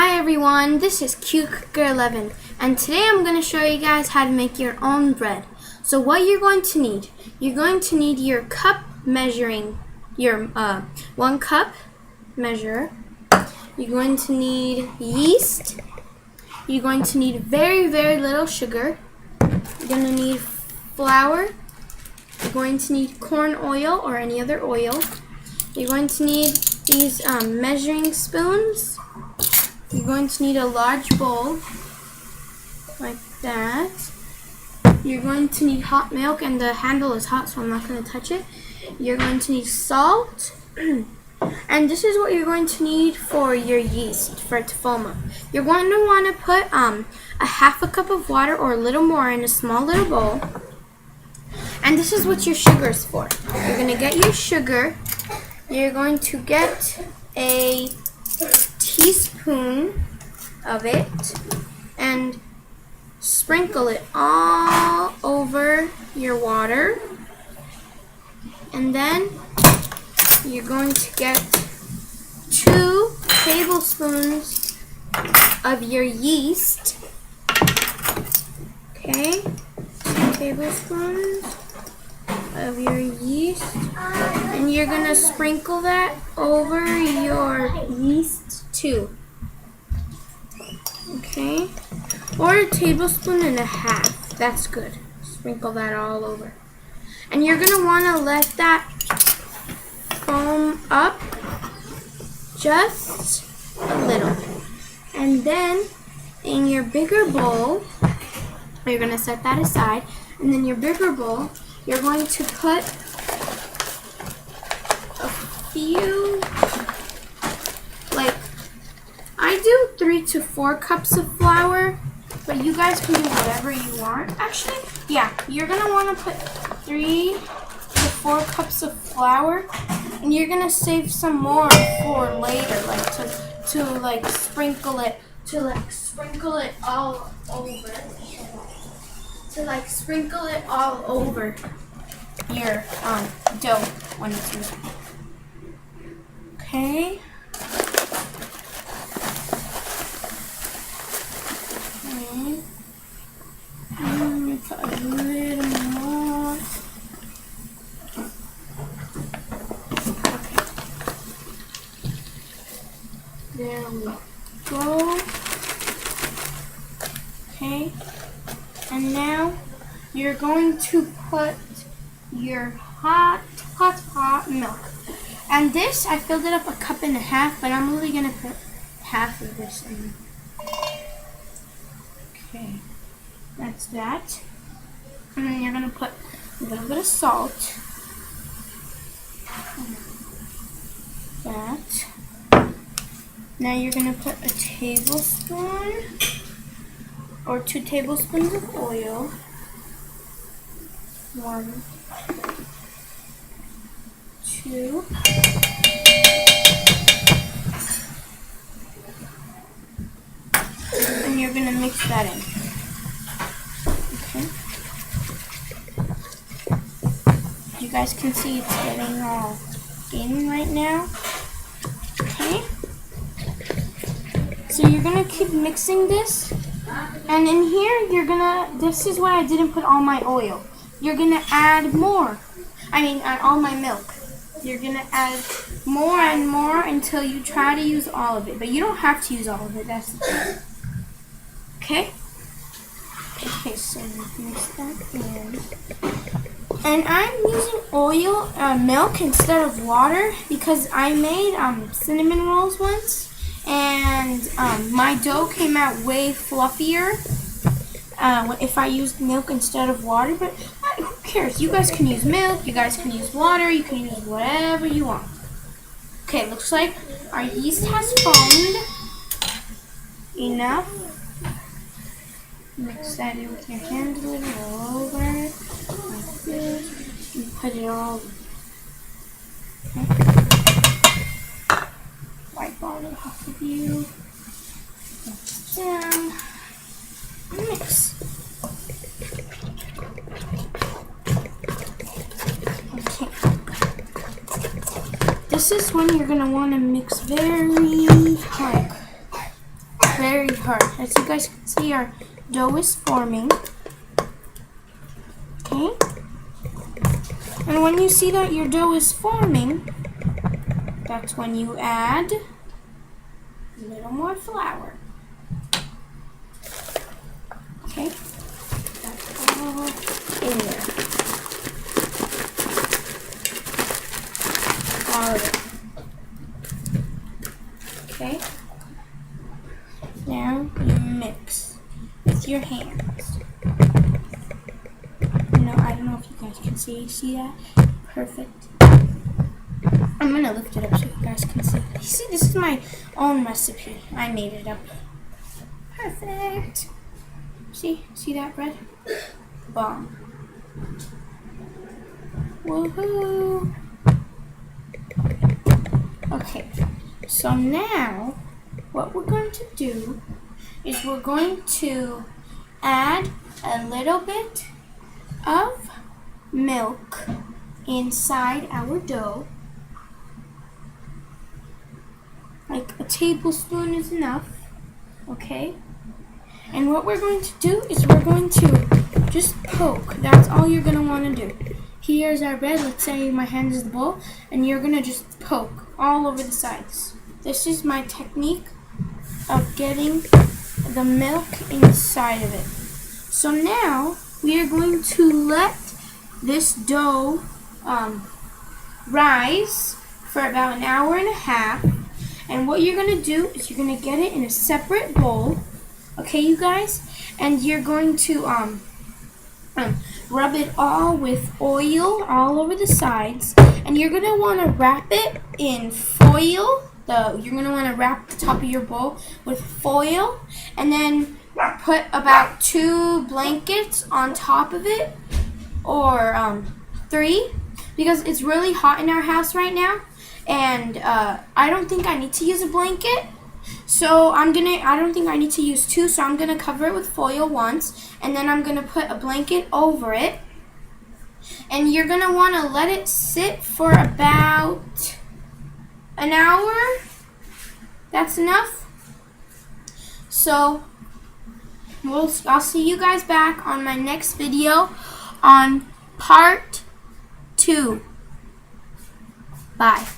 Hi everyone, this is CuteCooker11 and today I'm going to show you guys how to make your own bread. So what you're going to need your cup measuring, your 1 cup measure. You're going to need yeast. You're going to need very little sugar. You're going to need flour. You're going to need corn oil or any other oil. You're going to need these measuring spoons. You're going to need a large bowl, like that. You're going to need hot milk, and the handle is hot, so I'm not going to touch it. You're going to need salt, and this is what you're going to need for your yeast, for it to foam up. You're going to want to put a half a cup of water or a little more in a small little bowl, and this is what your sugar is for. You're going to get your sugar. You're going to get a teaspoon of it and sprinkle it all over your water, and then you're going to get 2 tablespoons of your yeast. Okay, 2 tablespoons of your yeast, and you're gonna sprinkle that over your yeast too. Okay, or a tablespoon and a half, that's good. Sprinkle that all over, and you're gonna want to let that foam up just a little, and then in your bigger bowl you're gonna set that aside, and then your bigger bowl you're going to put a few, like, I do 3 to 4 cups of flour, but you guys can do whatever you want. Actually, yeah, you're going to want to put 3 to 4 cups of flour, and you're going to save some more for later, like to sprinkle it all over. Sprinkle it all over your dough when it's ready. Okay. Put a little more. Okay. There we go. Okay. And now you're going to put your hot milk. And this, I filled it up 1.5 cups, but I'm only going to put half of this in. Okay, that's that. And then you're going to put a little bit of salt. That. Now you're going to put a tablespoon or 2 tablespoons of oil. 1, 2. And you're going to mix that in. Okay. You guys can see it's getting all in right now. Okay. So you're going to keep mixing this. And in here, this is why I didn't put all my oil. You're going to add more. All my milk. You're going to add more and more until you try to use all of it. But you don't have to use all of it. That's the thing. Okay? Okay, so mix that in. And I'm using milk instead of water because I made cinnamon rolls once. And my dough came out way fluffier if I used milk instead of water, but who cares? You guys can use milk, you guys can use water, you can use whatever you want. Okay, looks like our yeast has foamed enough. Mix that in with your hand a little all over, like this, and put it all over. Okay. Wipe all it off of you. Down. Mix. Okay. This is when you're going to want to mix very hard. very hard. As you guys can see, our dough is forming. Okay? And when you see that your dough is forming, that's when you add a little more flour. Okay? That's all in there. All of it. Okay? Now you mix with your hands. No, I don't know if you guys can see that? Perfect. I'm gonna lift it up so you guys can see. You see, this is my own recipe. I made it up. Perfect. See that bread? Bomb. Woohoo! Okay, so now what we're going to do is we're going to add a little bit of milk inside our dough. Like a tablespoon is enough, okay? And what we're going to do is we're going to just poke. That's all you're going to want to do. Here's our bread. Let's say my hand is the bowl, and you're going to just poke all over the sides. This is my technique of getting the milk inside of it. So now we are going to let this dough rise for about an hour and a half. And what you're going to do is you're going to get it in a separate bowl. Okay, you guys? And you're going to rub it all with oil all over the sides. And you're going to want to wrap it in foil. You're going to want to wrap the top of your bowl with foil. And then put about 2 blankets on top of it. Or 3. Because it's really hot in our house right now. And I don't think I need to use a blanket. So I don't think I need to use 2, so I'm gonna cover it with foil once, and then I'm gonna put a blanket over it. And you're gonna wanna let it sit for about an hour. That's enough. So I'll see you guys back on my next video on part 2. Bye.